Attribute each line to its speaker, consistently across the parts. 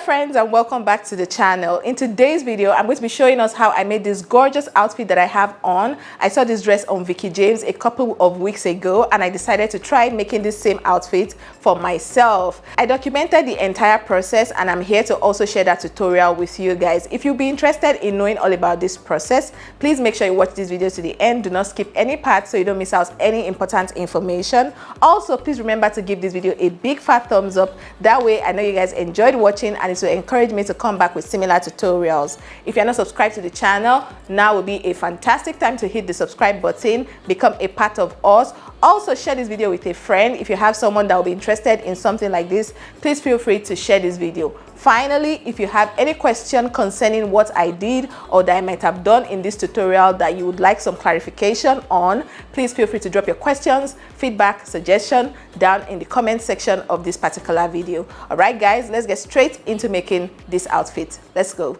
Speaker 1: friends, and welcome back to the channel. In today's video, I'm going to be showing us how I made this gorgeous outfit that I have on. I saw this dress on Vicky James a couple of weeks ago and I decided to try making this same outfit for myself. I documented the entire process and I'm here to also share that tutorial with you guys. If you'll be interested in knowing all about this process, please make sure you watch this video to the end. Do not skip any part so you don't miss out any important information. Also, please remember to give this video a big fat thumbs up. That way I know you guys enjoyed watching and it will encourage me to come back with similar tutorials. If you're not subscribed to the channel, now will be a fantastic time to hit the subscribe button, become a part of us. Also, share this video with a friend. If you have someone that will be interested in something like this, please feel free to share this video. Finally, if you have any question concerning what I did or that I might have done in this tutorial that you would like some clarification on, please feel free to drop your questions, feedback, suggestion down in the comment section of this particular video. All right, guys, let's get straight into making this outfit. Let's go.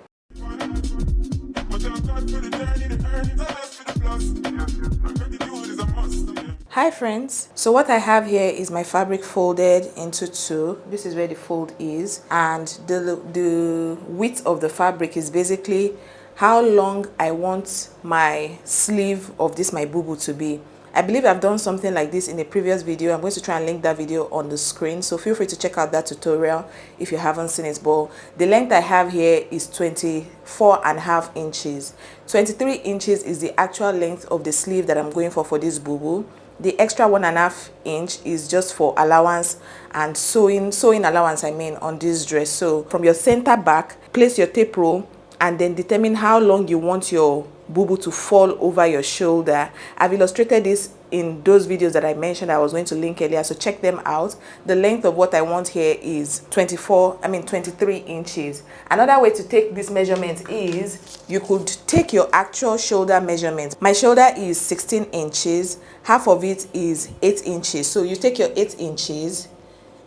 Speaker 1: Hi friends, so what I have here is my fabric folded into two. This is where the fold is, and the width of the fabric is basically how long I want my sleeve of this my boubou to be. I believe I've done something like this in a previous video. I'm going to try and link that video on the screen, so feel free to check out that tutorial if you haven't seen it. But the length I have here is 24.5 inches. 23 inches is the actual length of the sleeve that I'm going for this boubou. The extra 1.5 inch is just for allowance and sewing allowance, I mean, on this dress. So from your center back, place your tape roll and then determine how long you want your boubou to fall over your shoulder. I've illustrated this in those videos that I mentioned I was going to link earlier, so check them out. The length of what I want here is 23 inches. Another way to take this measurement is you could take your actual shoulder measurement. My shoulder is 16 inches, half of it is 8 inches. So you take your 8 inches,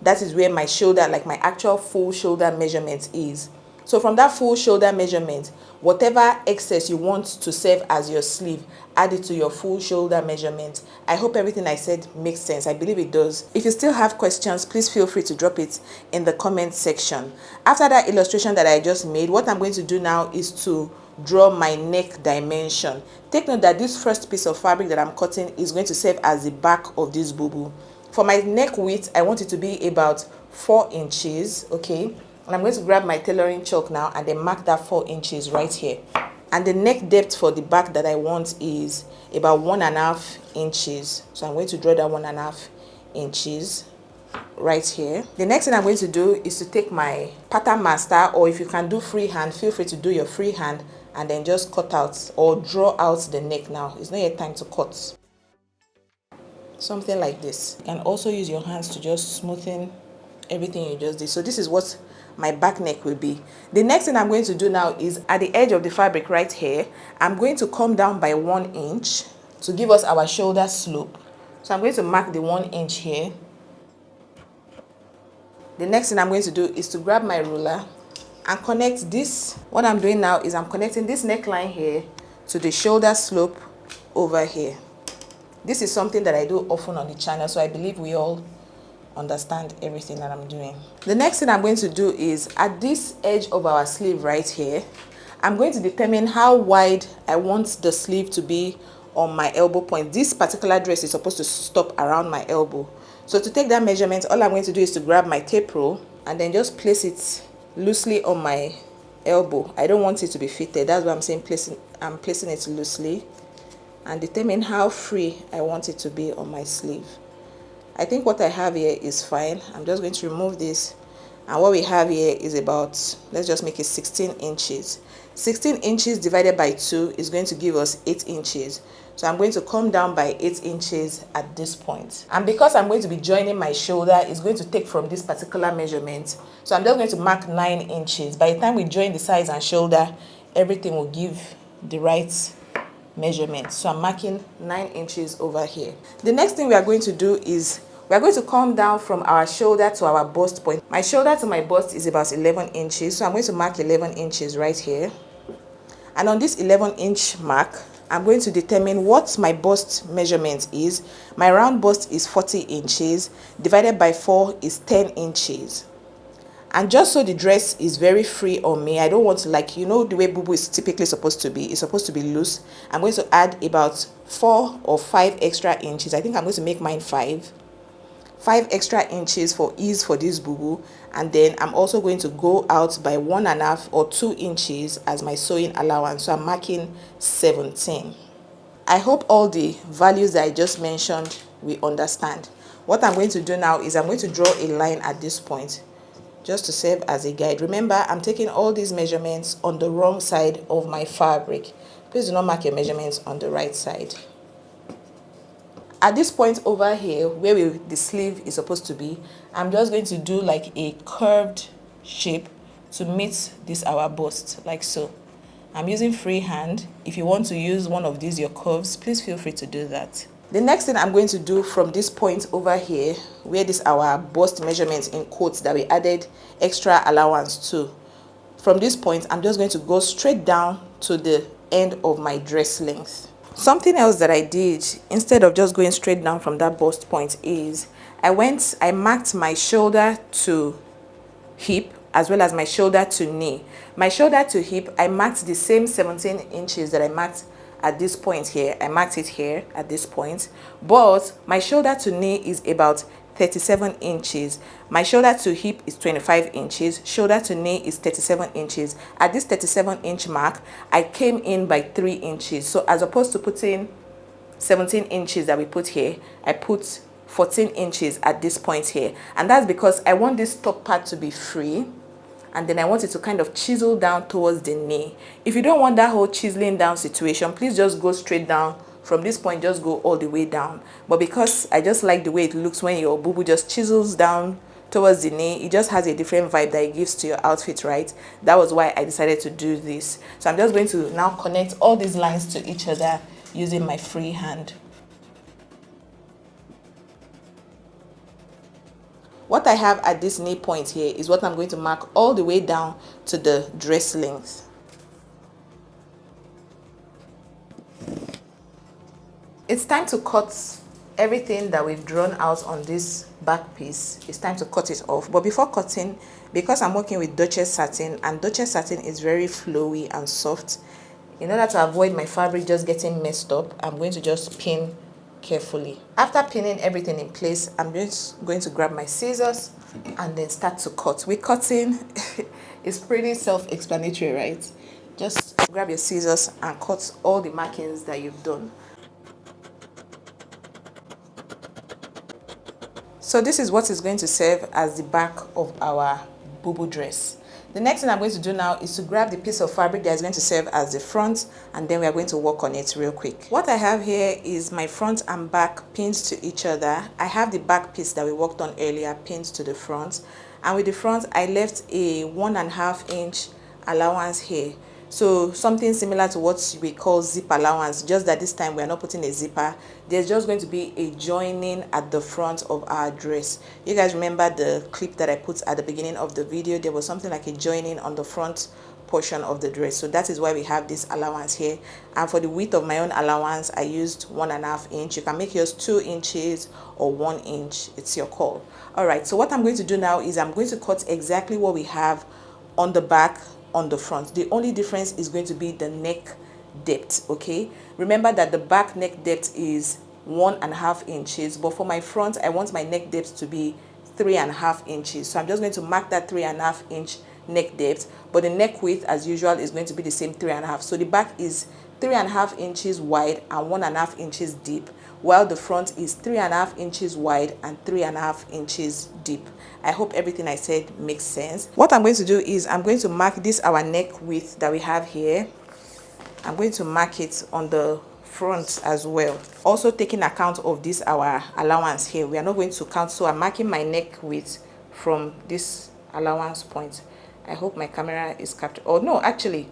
Speaker 1: that is where my shoulder, like my actual full shoulder measurement is. So from that full shoulder measurement, whatever excess you want to serve as your sleeve, add it to your full shoulder measurement. I hope everything I said makes sense. I believe it does. If you still have questions, please feel free to drop it in the comment section. After that illustration that I just made, what I'm going to do now is to draw my neck dimension. Take note that this first piece of fabric that I'm cutting is going to serve as the back of this boubou. For my neck width, I want it to be about 4 inches, okay? And I'm going to grab my tailoring chalk now and then mark that 4 inches right here. And the neck depth for the back that I want is about 1.5 inches. So I'm going to draw that 1.5 inches right here. The next thing I'm going to do is to take my pattern master, or if you can do freehand, feel free to do your freehand and then just cut out or draw out the neck now. It's not yet time to cut. Something like this. You can also use your hands to just smoothen everything you just did. So this is what my back neck will be. The next thing I'm going to do now is at the edge of the fabric right here, I'm going to come down by 1 inch to give us our shoulder slope. So I'm going to mark the 1 inch here. The next thing I'm going to do is to grab my ruler and connect this. What I'm doing now is I'm connecting this neckline here to the shoulder slope over here. This is something that I do often on the channel, so I believe we all understand everything that I'm doing. The next thing I'm going to do is at this edge of our sleeve right here, I'm going to determine how wide I want the sleeve to be on my elbow point. This particular dress is supposed to stop around my elbow. So to take that measurement, all I'm going to do is to grab my tape roll and then just place it loosely on my elbow. I don't want it to be fitted. That's why I'm saying I'm placing it loosely, and determine how free I want it to be on my sleeve. I think what I have here is fine. I'm just going to remove this, and what we have here is about, let's just make it 16 inches. 16 inches divided by 2 is going to give us 8 inches. So I'm going to come down by 8 inches at this point. And because I'm going to be joining my shoulder, it's going to take from this particular measurement. So I'm just going to mark 9 inches. By the time we join the sides and shoulder, everything will give the right measurement. So I'm marking 9 inches over here. The next thing we are going to do is we are going to come down from our shoulder to our bust point. My shoulder to my bust is about 11 inches. So I'm going to mark 11 inches right here. And on this 11-inch mark, I'm going to determine what my bust measurement is. My round bust is 40 inches. Divided by 4 is 10 inches. And just so the dress is very free on me, I don't want to, like, you know, the way Boubou is typically supposed to be, it's supposed to be loose. I'm going to add about 4 or 5 extra inches. I think I'm going to make mine 5 extra inches for ease for this Boubou. And then I'm also going to go out by 1.5 or 2 inches as my sewing allowance. So I'm marking 17. I hope all the values that I just mentioned we understand. What I'm going to do now is I'm going to draw a line at this point, just to serve as a guide. Remember, I'm taking all these measurements on the wrong side of my fabric. Please do not mark your measurements on the right side. At this point over here, where the sleeve is supposed to be, I'm just going to do like a curved shape to meet this our bust, like so. I'm using freehand. If you want to use one of these, your curves, please feel free to do that. The next thing I'm going to do from this point over here, where this our bust measurements in quotes that we added extra allowance to, from this point, I'm just going to go straight down to the end of my dress length. Something else that I did, instead of just going straight down from that bust point, is I marked my shoulder to hip as well as my shoulder to knee. My shoulder to hip, I marked the same 17 inches that I marked at this point here. I marked it here at this point, but my shoulder to knee is about 37 inches. My shoulder to hip is 25 inches. Shoulder to knee is 37 inches. At this 37 inch mark, I came in by 3 inches. So as opposed to putting 17 inches that we put here, I put 14 inches at this point here. And that's because I want this top part to be free, and then I want it to kind of chisel down towards the knee. If you don't want that whole chiseling down situation, please just go straight down. From this point, just go all the way down. But because I just like the way it looks when your Boubou just chisels down towards the knee, it just has a different vibe that it gives to your outfit, right? That was why I decided to do this. So I'm just going to now connect all these lines to each other using my free hand. What I have at this knee point here is what I'm going to mark all the way down to the dress length. It's time to cut everything that we've drawn out on this back piece. It's time to cut it off. But before cutting, because I'm working with Duchess Satin, and Duchess Satin is very flowy and soft, in order to avoid my fabric just getting messed up, I'm going to just pin carefully. After pinning everything in place, I'm just going to grab my scissors and then start to cut. With cutting, it's pretty self-explanatory, right? Just grab your scissors and cut all the markings that you've done. So this is what is going to serve as the back of our Boubou dress. The next thing I'm going to do now is to grab the piece of fabric that is going to serve as the front, and then we are going to work on it real quick. What I have here is my front and back pinned to each other. I have the back piece that we worked on earlier pinned to the front, and with the front I left a 1.5 inch allowance here. So something similar to what we call zip allowance, just that this time we are not putting a zipper. There's just going to be a joining at the front of our dress. You guys remember the clip that I put at the beginning of the video? There was something like a joining on the front portion of the dress. So that is why we have this allowance here. And for the width of my own allowance, I used 1.5 inch. You can make yours 2 inches or 1 inch. It's your call. All right, so what I'm going to do now is I'm going to cut exactly what we have on the back, on the front. The only difference is going to be the neck depth. Okay, remember that the back neck depth is 1.5 inches, but for my front I want my neck depth to be 3.5 inches. So I'm just going to mark that 3.5 inch neck depth, but the neck width as usual is going to be the same 3.5. So the back is 3.5 inches wide and 1.5 inches deep, while the front is 3.5 inches wide and 3.5 inches deep. I hope everything I said makes sense. What I'm going to do is I'm going to mark this our neck width that we have here. I'm going to mark it on the front as well, also taking account of this our allowance here. We are not going to count, so I'm marking my neck width from this allowance point. I hope my camera is captured. Oh no, actually,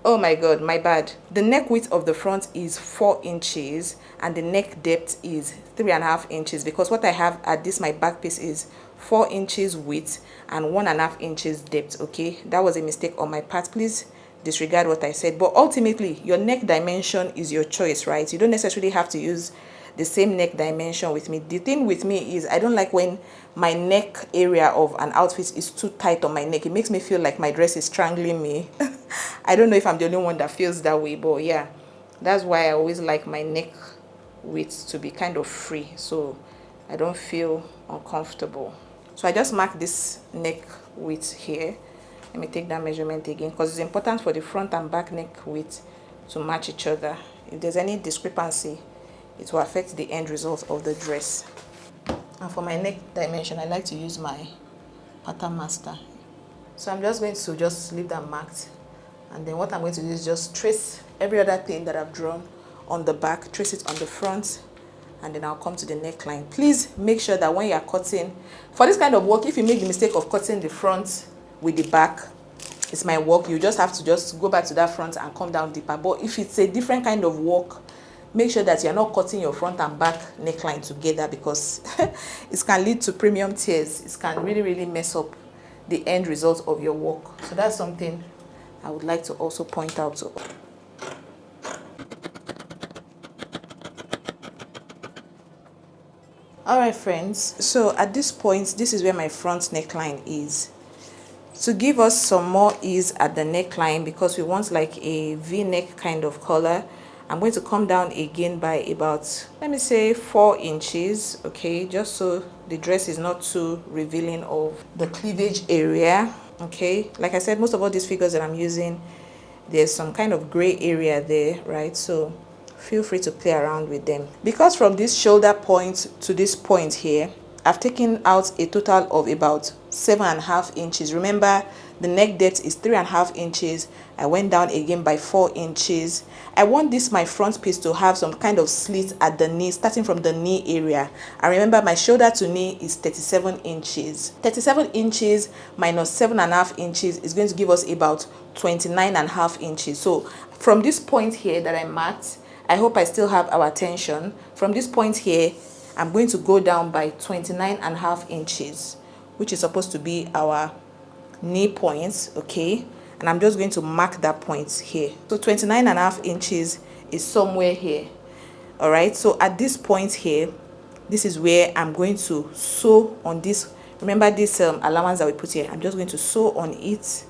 Speaker 1: oh my god, my bad. The neck width of the front is 4 inches and the neck depth is 3.5 inches, because what I have at this my back piece is 4 inches width and 1.5 inches depth. Okay, that was a mistake on my part. Please disregard what I said. But ultimately your neck dimension is your choice, right? You don't necessarily have to use the same neck dimension with me. The thing with me is I don't like when my neck area of an outfit is too tight on my neck. It makes me feel like my dress is strangling me. I don't know if I'm the only one that feels that way, but yeah, that's why I always like my neck width to be kind of free, so I don't feel uncomfortable. So I just mark this neck width here. Let me take that measurement again, because it's important for the front and back neck width to match each other. If there's any discrepancy, it will affect the end result of the dress. And for my neck dimension, I like to use my pattern master. So I'm just going to just leave that marked, and then what I'm going to do is just trace every other thing that I've drawn on the back, trace it on the front, and then I'll come to the neckline. Please make sure that when you're cutting, for this kind of work, if you make the mistake of cutting the front with the back, it's my work, you just have to just go back to that front and come down deeper. But if it's a different kind of work, make sure that you're not cutting your front and back neckline together, because it can lead to premium tears. It can really mess up the end result of your work. So that's something I would like to also point out. Alright friends, so at this point, this is where my front neckline is. To give us some more ease at the neckline, because we want like a V-neck kind of color, I'm going to come down again by about, let me say 4 inches, okay, just so the dress is not too revealing of the cleavage area, okay. Like I said, most of all these figures that I'm using, there's some kind of gray area there, right? So feel free to play around with them. Because from this shoulder point to this point here, I've taken out a total of about 7.5 inches. Remember, the neck depth is 3.5 inches. I went down again by 4 inches. I want this, my front piece, to have some kind of slit at the knee, starting from the knee area. And remember, my shoulder to knee is 37 inches. 37 inches minus 7.5 inches is going to give us about 29.5 inches. So from this point here that I marked, I hope I still have our attention. From this point here, I'm going to go down by 29.5 inches, which is supposed to be our knee points, okay? And I'm just going to mark that point here. So 29.5 inches is somewhere here, all right? So at this point here, this is where I'm going to sew on this. Remember this allowance that we put here? I'm just going to sew on it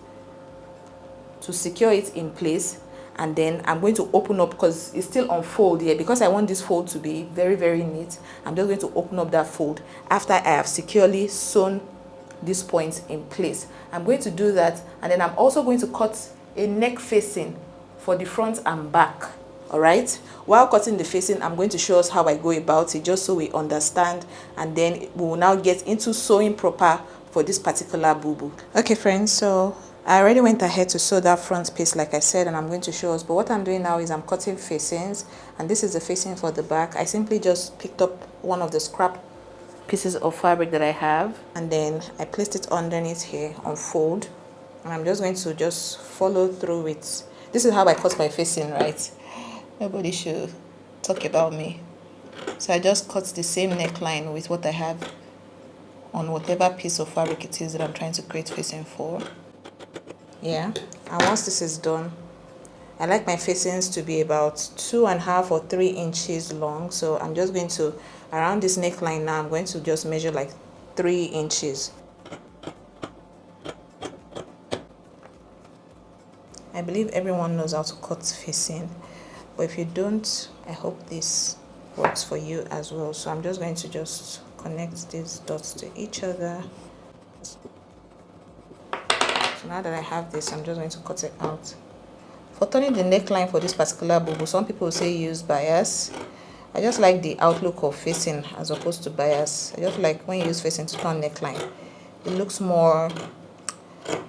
Speaker 1: to secure it in place. And then I'm going to open up, because it's still on fold here, because I want this fold to be very neat. I'm just going to open up that fold after I have securely sewn these points in place. I'm going to do that, and then I'm also going to cut a neck facing for the front and back. All right, while cutting the facing, I'm going to show us how I go about it, just so we understand, and then we will now get into sewing proper for this particular boubou. Okay friends, so I already went ahead to sew that front piece like I said, and I'm going to show us. But what I'm doing now is I'm cutting facings, and this is the facing for the back. I simply just picked up one of the scrap pieces of fabric that I have, and then I placed it underneath here on fold, and I'm just going to just follow through with. This is how I cut my facing, right? Nobody should talk about me. So I just cut the same neckline with what I have on whatever piece of fabric it is that I'm trying to create facing for. Yeah, and once this is done, I like my facings to be about 2.5 or 3 inches long. So I'm just going to, around this neckline now, I'm going to just measure like 3 inches. I believe everyone knows how to cut facing, but if you don't, I hope this works for you as well. So I'm just going to just connect these dots to each other. Now that I have this, I'm just going to cut it out. For turning the neckline for this particular boubou, some people say use bias. I just like the outlook of facing as opposed to bias. I just like when you use facing to turn neckline, it looks more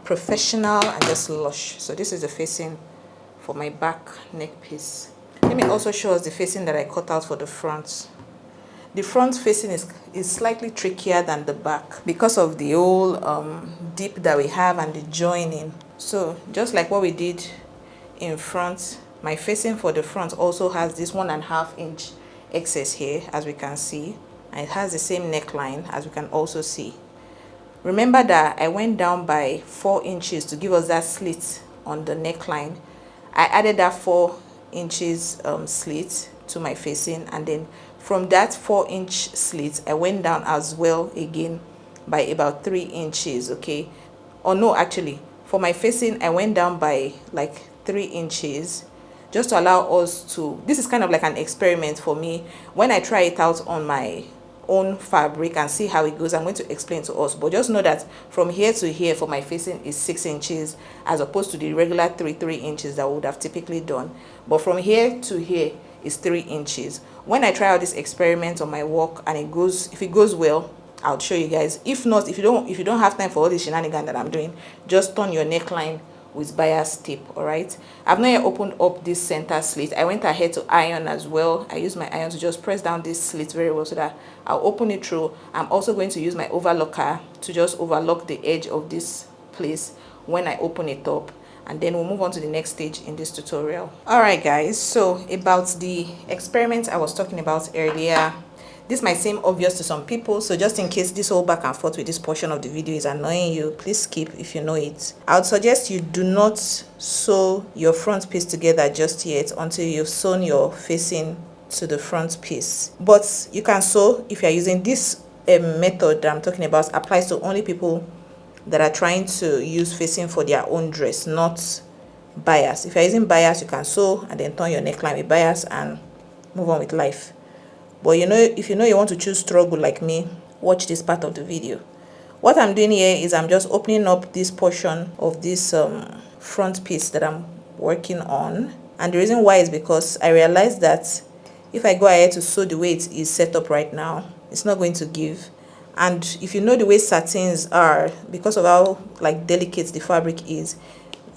Speaker 1: professional and just lush. So this is the facing for my back neck piece. Let me also show us the facing that I cut out for the front. The front facing is slightly trickier than the back because of the whole dip that we have and the joining. So just like what we did in front, my facing for the front also has this 1.5 inch excess here, as we can see, and it has the same neckline, as we can also see. Remember that I went down by 4 inches to give us that slit on the neckline. I added that 4 inches slit to my facing, and then from that 4-inch slit, I went down as well again by about 3 inches, okay? Or no, actually, for my facing, I went down by like 3 inches, just to allow us to, this is kind of like an experiment for me. When I try it out on my own fabric and see how it goes, I'm going to explain to us. But just know that from here to here for my facing is 6 inches, as opposed to the regular 3 inches that we would have typically done. But from here to here is 3 inches. When I try out this experiment on my work and it goes, if it goes well, I'll show you guys. If not, if you don't have time for all the shenanigans that I'm doing, just turn your neckline with bias tape. All right, I've not yet opened up this center slit. I went ahead to iron as well. I used my iron to just press down this slit very well so that I'll open it through. I'm also going to use my overlocker to just overlock the edge of this place when I open it up, and then we'll move on to the next stage in this tutorial. All right guys, so about the experiment I was talking about earlier, this might seem obvious to some people, so just in case this whole back and forth with this portion of the video is annoying you, please skip if you know it. I would suggest you do not sew your front piece together just yet until you've sewn your facing to the front piece. But you can sew if you're using this method that I'm talking about. Applies to only people that are trying to use facing for their own dress, not bias. If you're using bias, you can sew and then turn your neckline with bias and move on with life. But you know, if you know you want to choose struggle like me, watch this part of the video. What I'm doing here is I'm just opening up this portion of this front piece that I'm working on. And the reason why is because I realized that if I go ahead to sew the way it is set up right now, it's not going to give. And if you know the way satins are, because of how like delicate the fabric is,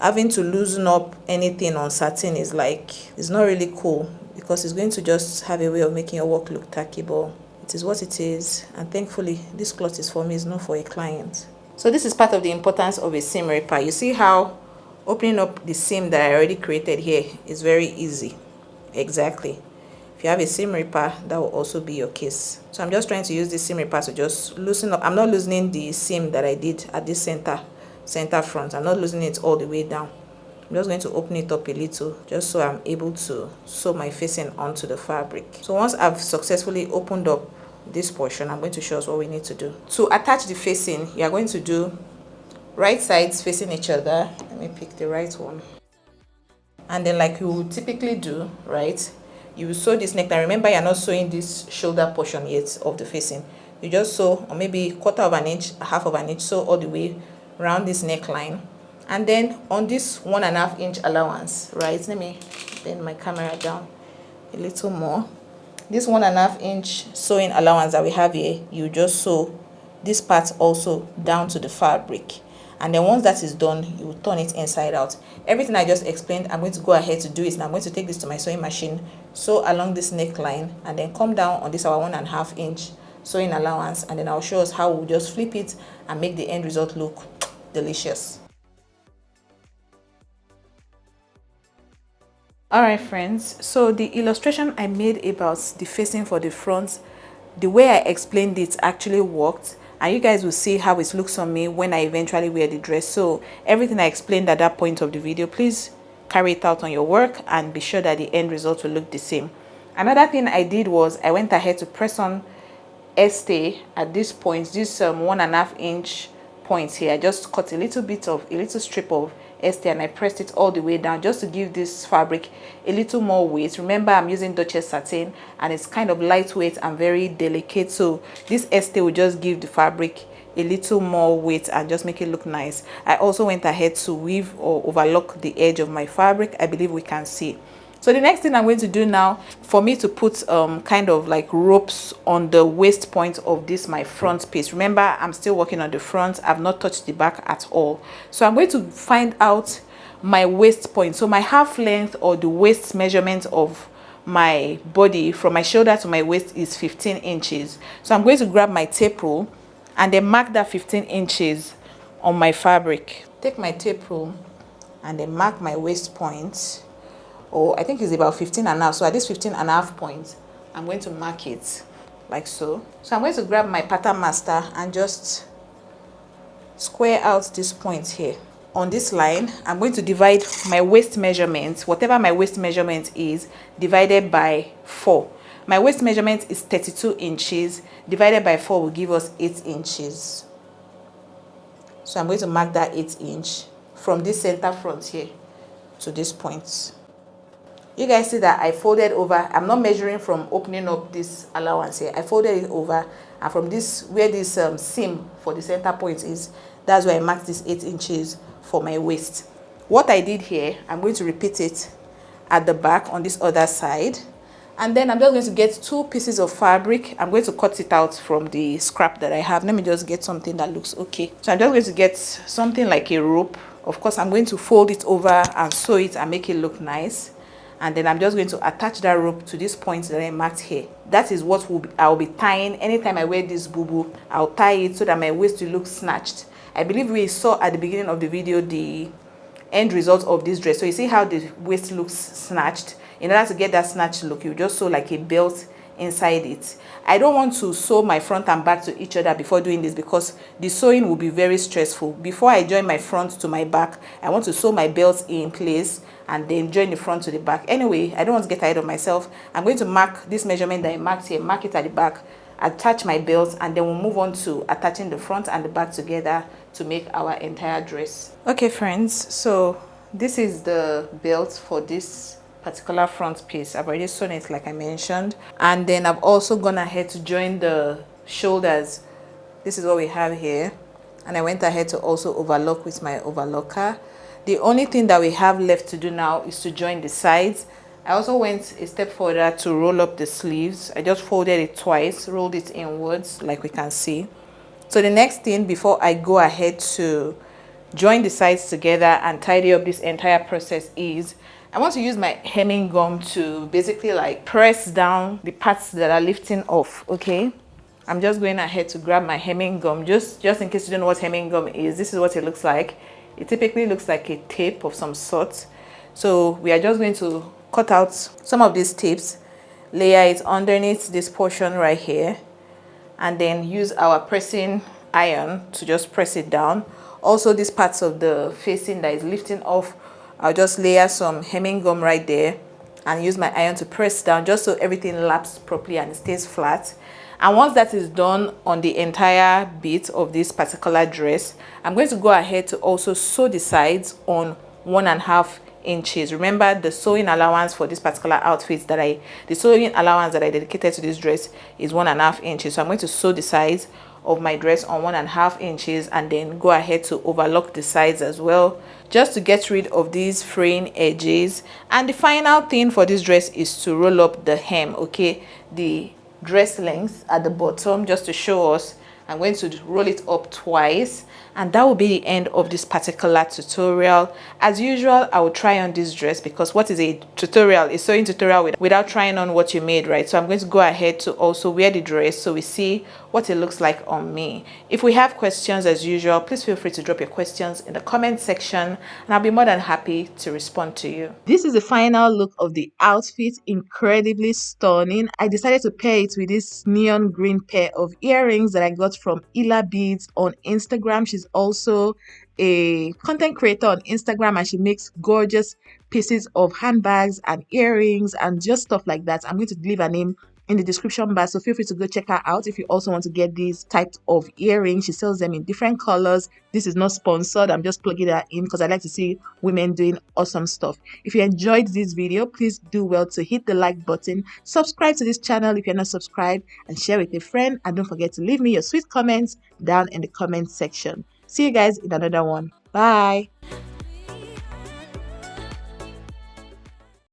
Speaker 1: having to loosen up anything on satin is like, it's not really cool, because it's going to just have a way of making your work look tacky. But it is what it is, and thankfully this cloth is for me, it's not for a client. So this is part of the importance of a seam ripper. You see how opening up the seam that I already created here is very easy. Exactly. If you have a seam ripper, that will also be your case. So I'm just trying to use this seam ripper to just loosen up. I'm not loosening the seam that I did at this center front. I'm not loosening it all the way down. I'm just going to open it up a little, just so I'm able to sew my facing onto the fabric. So once I've successfully opened up this portion, I'm going to show us what we need to do. To attach the facing, you are going to do right sides facing each other. Let me pick the right one. And then like you would typically do, right? You will sew this neckline. Remember, you're not sewing this shoulder portion yet of the facing. You just sew, or maybe 1/4 of an inch, 1/2 of an inch, sew all the way around this neckline. And then on this 1.5 inch allowance, right? Let me bend my camera down a little more. This 1.5 inch sewing allowance that we have here, you just sew this part also down to the fabric. And then once that is done, you will turn it inside out. Everything I just explained, I'm going to go ahead to do it. Now I'm going to take this to my sewing machine, sew along this neckline, and then come down on this our 1.5 inch sewing allowance, and then I'll show us how we'll just flip it and make the end result look delicious. Alright friends, so the illustration I made about the facing for the front, the way I explained it actually worked, and you guys will see how it looks on me when I eventually wear the dress. So everything I explained at that point of the video, please carry it out on your work and be sure that the end result will look the same. Another thing I did was I went ahead to press on Airstay at this point, this 1.5 inch point here. I just cut a little strip of Airstay and I pressed it all the way down just to give this fabric a little more weight. Remember, I'm using Duchess Satin and it's kind of lightweight and very delicate, so this Airstay will just give the fabric a little more weight and just make it look nice. I also went ahead to weave or overlock the edge of my fabric. I believe we can see. So the next thing I'm going to do now, for me to put kind of like ropes on the waist point of this my front piece. Remember, I'm still working on the front. I've not touched the back at all. So I'm going to find out my waist point. So my half length or the waist measurement of my body from my shoulder to my waist is 15 inches. So I'm going to grab my tape rule and then mark that 15 inches on my fabric. Take my tape rule and then mark my waist point. Or I think it's about 15.5. So at this 15.5 point, I'm going to mark it like so. So I'm going to grab my pattern master and just square out this point here. On this line, I'm going to divide my waist measurement, whatever my waist measurement is, divided by 4. My waist measurement is 32 inches. Divided by 4 will give us 8 inches. So I'm going to mark that 8 inch from this center front here to this point. You guys see that I folded over. I'm not measuring from opening up this allowance here. I folded it over, and from this, where this seam for the center point is, that's where I marked this 8 inches for my waist. What I did here, I'm going to repeat it at the back on this other side. And then I'm just going to get 2 pieces of fabric. I'm going to cut it out from the scrap that I have. Let me just get something that looks okay. So I'm just going to get something like a rope. Of course, I'm going to fold it over and sew it and make it look nice. And then I'm just going to attach that rope to this point that I marked here. That is what I'll be tying. Anytime I wear this boubou, I'll tie it so that my waist will look snatched. I believe we saw at the beginning of the video the end result of this dress. So you see how the waist looks snatched. In order to get that snatched look, you just sew like a belt inside it. I don't want to sew my front and back to each other before doing this, because the sewing will be very stressful. Before I join my front to my back, I want to sew my belt in place and then join the front to the back. Anyway, I don't want to get tired of myself. I'm going to mark this measurement that I marked here, mark it at the back, attach my belt, and then we'll move on to attaching the front and the back together to make our entire dress. Okay friends, so this is the belt for this particular front piece. I've already sewn it like I mentioned, and then I've also gone ahead to join the shoulders. This is what we have here, and I went ahead to also overlock with my overlocker. The only thing that we have left to do now is to join the sides. I also went a step further to roll up the sleeves. I just folded it twice, rolled it inwards like we can see. So the next thing before I go ahead to join the sides together and tidy up this entire process is I want to use my hemming gum to basically like press down the parts that are lifting off. Okay, I'm just going ahead to grab my hemming gum, just in case you don't know what hemming gum is. This is what it looks like. It typically looks like a tape of some sort. So we are just going to cut out some of these tapes, layer it underneath this portion right here, and then use our pressing iron to just press it down. Also, these parts of the facing that is lifting off, I'll just layer some hemming gum right there and use my iron to press down just so everything laps properly and it stays flat. And once that is done on the entire bit of this particular dress, I'm going to go ahead to also sew the sides on 1.5 inches. Remember, the sewing allowance for this particular outfit the sewing allowance that I dedicated to this dress is 1.5 inches. So I'm going to sew the sides of my dress on 1.5 inches and then go ahead to overlock the sides as well, just to get rid of these fraying edges. And the final thing for this dress is to roll up the hem, okay, the dress length at the bottom, just to show us. I'm going to roll it up twice, and that will be the end of this particular tutorial. As usual, I will try on this dress, because what is a tutorial? A sewing tutorial without trying on what you made, right? So I'm going to go ahead to also wear the dress so we see what it looks like on me. If we have questions, as usual, please feel free to drop your questions in the comment section, and I'll be more than happy to respond to you. This is the final look of the outfit. Incredibly stunning. I decided to pair it with this neon green pair of earrings that I got from Ila Beads on Instagram. She's also a content creator on Instagram, and she makes gorgeous pieces of handbags and earrings and just stuff like that. I'm going to leave her name in the description bar, so feel free to go check her out if you also want to get these types of earrings. She sells them in different colors. This is not sponsored. I'm just plugging her in because I like to see women doing awesome stuff. If you enjoyed this video, please do well to hit the like button, subscribe to this channel if you're not subscribed, and share with a friend. And don't forget to leave me your sweet comments down in the comment section. See you guys in another one. Bye.